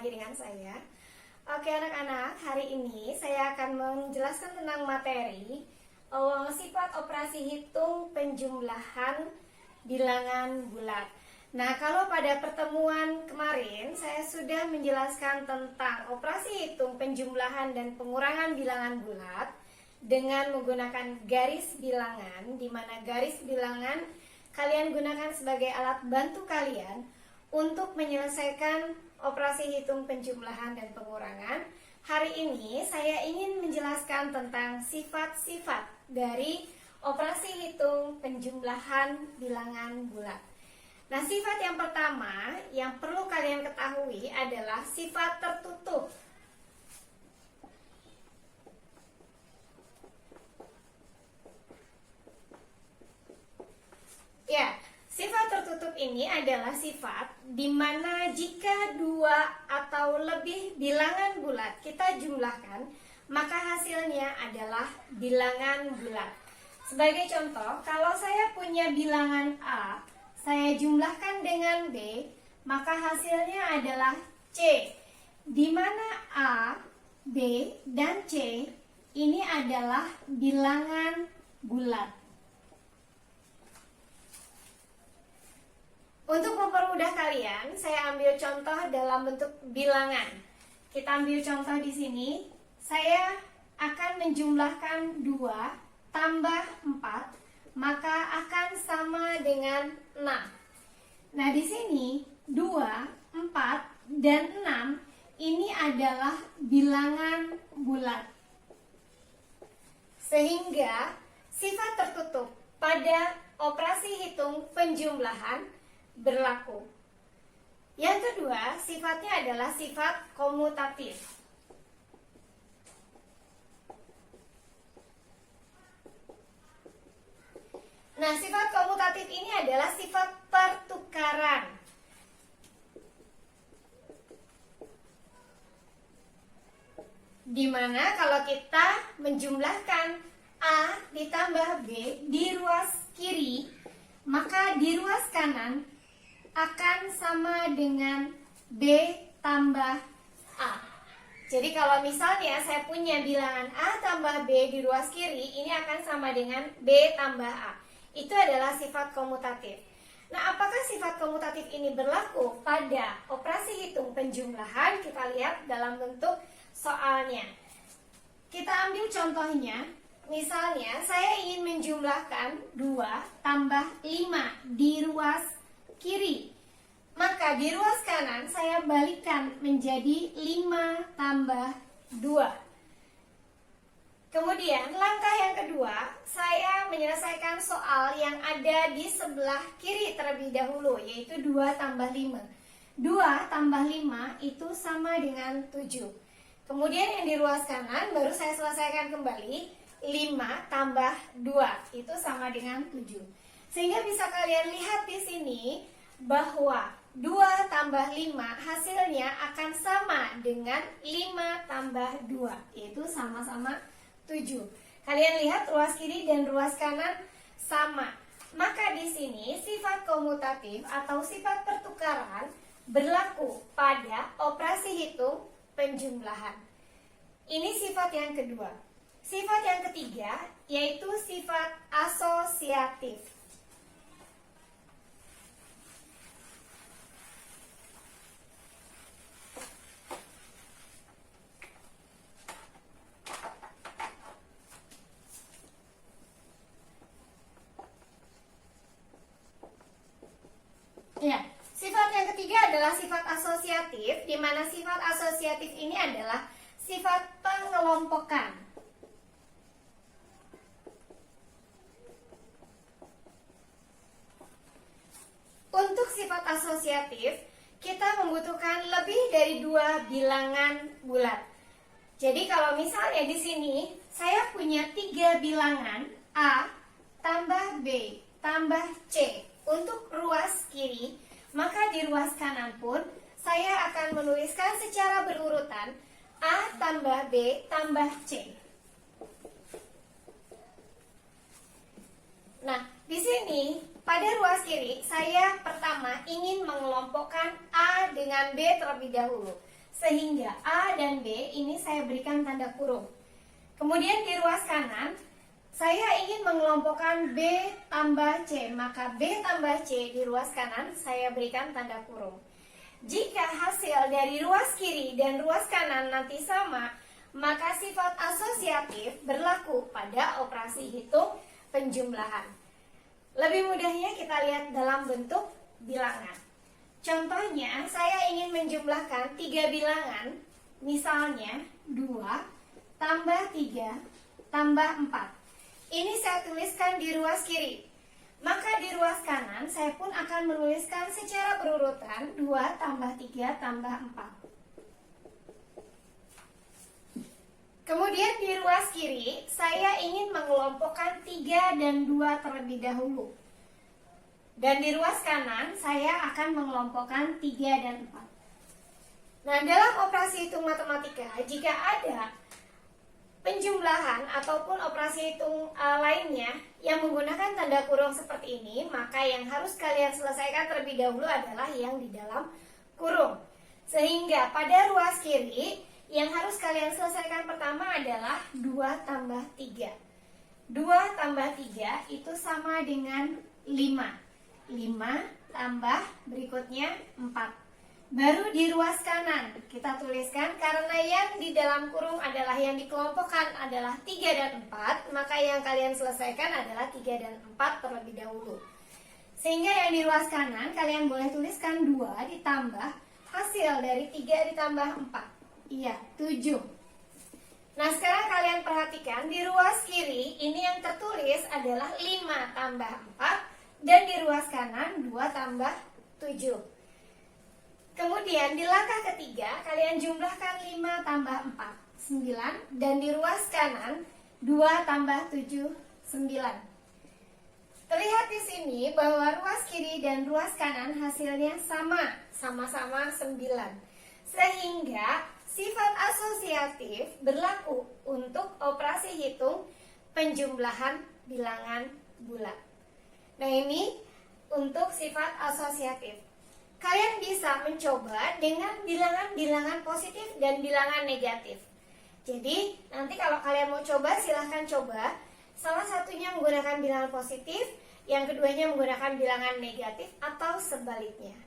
lagi dengan saya. Oke anak-anak, hari ini saya akan menjelaskan tentang materi sifat operasi hitung penjumlahan bilangan bulat. Nah, kalau pada pertemuan kemarin saya sudah menjelaskan tentang operasi hitung penjumlahan dan pengurangan bilangan bulat dengan menggunakan garis bilangan, di mana garis bilangan kalian gunakan sebagai alat bantu kalian untuk menyelesaikan operasi hitung penjumlahan dan pengurangan. Hari ini saya ingin menjelaskan tentang sifat-sifat dari operasi hitung penjumlahan bilangan bulat. Nah, sifat yang pertama yang perlu kalian ketahui adalah sifat tertutup. Ya, sifat tertutup ini adalah sifat di mana jika dua atau lebih bilangan bulat kita jumlahkan, maka hasilnya adalah bilangan bulat. Sebagai contoh, kalau saya punya bilangan A, saya jumlahkan dengan B, maka hasilnya adalah C. Di mana A, B, dan C ini adalah bilangan bulat. Untuk mempermudah kalian, saya ambil contoh dalam bentuk bilangan. Kita ambil contoh di sini. Saya akan menjumlahkan 2 tambah 4, maka akan sama dengan 6. Nah, di sini 2, 4, dan 6 ini adalah bilangan bulat. Sehingga sifat tertutup pada operasi hitung penjumlahan berlaku. Yang kedua, sifatnya adalah sifat komutatif. Nah, sifat komutatif ini adalah sifat pertukaran. Dimana kalau kita menjumlahkan A ditambah B di ruas kiri, maka di ruas kanan akan sama dengan B tambah A. Jadi kalau misalnya saya punya bilangan A tambah B di ruas kiri, ini akan sama dengan B tambah A. Itu adalah sifat komutatif. Nah, apakah sifat komutatif ini berlaku pada operasi hitung penjumlahan? Kita lihat dalam bentuk soalnya. Kita ambil contohnya. Misalnya saya ingin menjumlahkan 2 tambah 5 di ruas kiri. Maka di ruas kanan saya balikkan menjadi 5 tambah 2. Kemudian langkah yang kedua, saya menyelesaikan soal yang ada di sebelah kiri terlebih dahulu, yaitu 2 tambah 5. 2 tambah 5 itu sama dengan 7. Kemudian yang di ruas kanan baru saya selesaikan kembali, 5 tambah 2 itu sama dengan 7. Sehingga bisa kalian lihat di sini bahwa 2 tambah 5 hasilnya akan sama dengan 5 tambah 2, yaitu sama-sama 7. Kalian lihat ruas kiri dan ruas kanan sama. Maka di sini sifat komutatif atau sifat pertukaran berlaku pada operasi hitung penjumlahan. Ini sifat yang kedua. Sifat yang ketiga yaitu sifat asosiatif. Ya, sifat yang ketiga adalah sifat asosiatif, di mana sifat asosiatif ini adalah sifat pengelompokan. Untuk sifat asosiatif, kita membutuhkan lebih dari 2 bilangan bulat. Jadi kalau misalnya di sini saya punya 3 bilangan A tambah B tambah C untuk ruas kiri, maka di ruas kanan pun saya akan menuliskan secara berurutan A tambah B tambah C. Nah, di sini pada ruas kiri saya pertama ingin mengelompokkan A dengan B terlebih dahulu. sehingga A dan B ini saya berikan tanda kurung. Kemudian di ruas kanan saya ingin mengelompokkan B tambah C, maka B tambah C di ruas kanan saya berikan tanda kurung. Jika hasil dari ruas kiri dan ruas kanan nanti sama, maka sifat asosiatif berlaku pada operasi hitung penjumlahan. Lebih mudahnya kita lihat dalam bentuk bilangan. Contohnya, saya ingin menjumlahkan 3 bilangan, misalnya 2 tambah 3 tambah 4. Ini saya tuliskan di ruas kiri. Maka di ruas kanan saya pun akan menuliskan secara berurutan 2 tambah 3 tambah 4. Kemudian di ruas kiri saya ingin mengelompokkan 3 dan 2 terlebih dahulu. Dan di ruas kanan saya akan mengelompokkan 3 dan 4. Nah, dalam operasi hitung matematika, jika ada penjumlahan ataupun operasi hitung lainnya yang menggunakan tanda kurung seperti ini, maka yang harus kalian selesaikan terlebih dahulu adalah yang di dalam kurung. Sehingga pada ruas kiri yang harus kalian selesaikan pertama adalah 2 tambah 3. 2 tambah 3 itu sama dengan 5. 5 tambah berikutnya 4. Baru di ruas kanan kita tuliskan, karena yang di dalam kurung adalah yang dikelompokkan adalah 3 dan 4, maka yang kalian selesaikan adalah 3 dan 4 terlebih dahulu. Sehingga yang di ruas kanan kalian boleh tuliskan 2 ditambah hasil dari 3 ditambah 4. Iya, 7. Nah, sekarang kalian perhatikan di ruas kiri ini yang tertulis adalah 5 tambah 4, dan di ruas kanan 2 tambah 7. Kemudian di langkah ketiga kalian jumlahkan 5 tambah 4, 9, dan di ruas kanan 2 tambah 7, 9. Terlihat di sini bahwa ruas kiri dan ruas kanan hasilnya sama-sama 9. Sehingga sifat asosiatif berlaku untuk operasi hitung penjumlahan bilangan bulat. Nah, ini untuk sifat asosiatif. Kalian bisa mencoba dengan bilangan-bilangan positif dan bilangan negatif. Jadi, nanti kalau kalian mau coba, silahkan coba. Salah satunya menggunakan bilangan positif, yang keduanya menggunakan bilangan negatif, atau sebaliknya.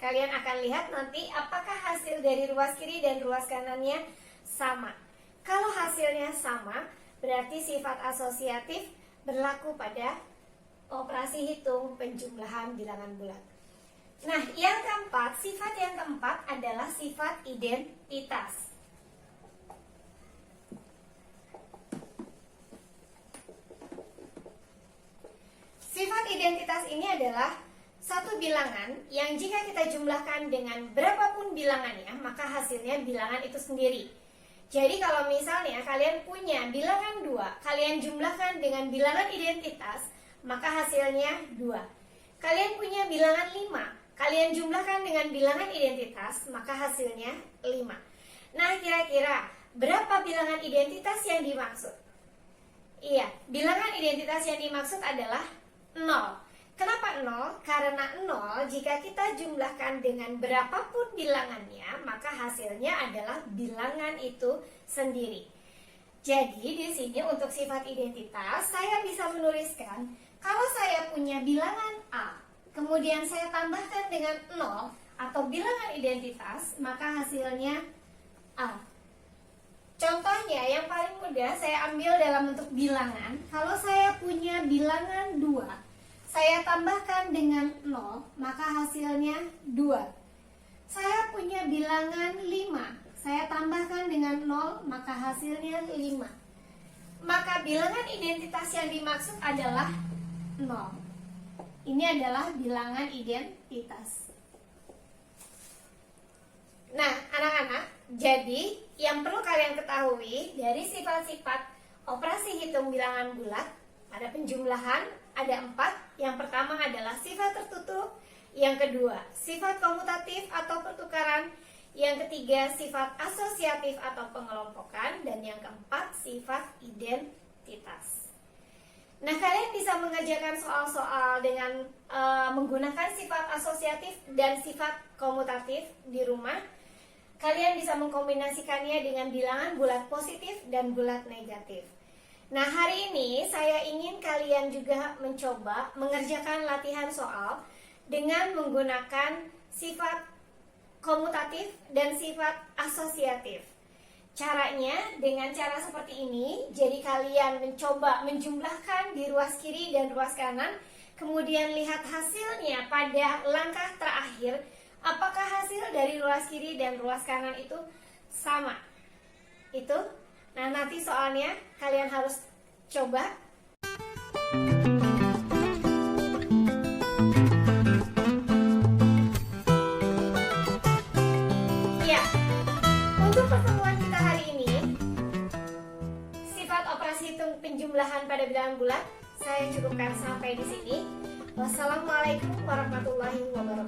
Kalian akan lihat nanti apakah hasil dari ruas kiri dan ruas kanannya sama. Kalau hasilnya sama, berarti sifat asosiatif berlaku pada operasi hitung penjumlahan bilangan bulat. Nah, sifat yang keempat adalah sifat identitas. Sifat identitas ini adalah satu bilangan yang jika kita jumlahkan dengan berapapun bilangannya, maka hasilnya bilangan itu sendiri. Jadi kalau misalnya kalian punya bilangan 2, kalian jumlahkan dengan bilangan identitas, maka hasilnya 2. Kalian punya bilangan 5, kalian jumlahkan dengan bilangan identitas, maka hasilnya 5. Nah, kira-kira berapa bilangan identitas yang dimaksud? Iya, bilangan identitas yang dimaksud adalah 0. Kenapa 0? Karena 0 jika kita jumlahkan dengan berapapun bilangannya, maka hasilnya adalah bilangan itu sendiri. Jadi di sini untuk sifat identitas saya bisa menuliskan, kalau saya punya bilangan A, kemudian saya tambahkan dengan 0 atau bilangan identitas, maka hasilnya A. Contohnya yang paling mudah saya ambil dalam bentuk bilangan. Kalau saya punya bilangan 2, saya tambahkan dengan 0, maka hasilnya 2. Saya punya bilangan 5, saya tambahkan dengan 0, maka hasilnya 5. Maka bilangan identitas yang dimaksud adalah 0. Ini adalah bilangan identitas. Nah, anak-anak, jadi yang perlu kalian ketahui dari sifat-sifat operasi hitung bilangan bulat, ada penjumlahan, ada 4. Yang pertama adalah sifat tertutup, yang kedua sifat komutatif atau pertukaran, yang ketiga sifat asosiatif atau pengelompokan, dan yang keempat sifat identitas. Nah, kalian bisa mengerjakan soal-soal dengan menggunakan sifat asosiatif dan sifat komutatif di rumah. kalian bisa mengkombinasikannya dengan bilangan bulat positif dan bulat negatif. Nah, hari ini saya ingin kalian juga mencoba mengerjakan latihan soal dengan menggunakan sifat komutatif dan sifat asosiatif. Caranya dengan cara seperti ini, jadi kalian mencoba menjumlahkan di ruas kiri dan ruas kanan, kemudian lihat hasilnya pada langkah terakhir, apakah hasil dari ruas kiri dan ruas kanan itu sama. Itu, nah nanti soalnya kalian harus coba. Untuk pertemuan kita hari ini, sifat operasi hitung penjumlahan pada bilangan bulat saya cukupkan sampai di sini. Wassalamualaikum warahmatullahi wabarakatuh.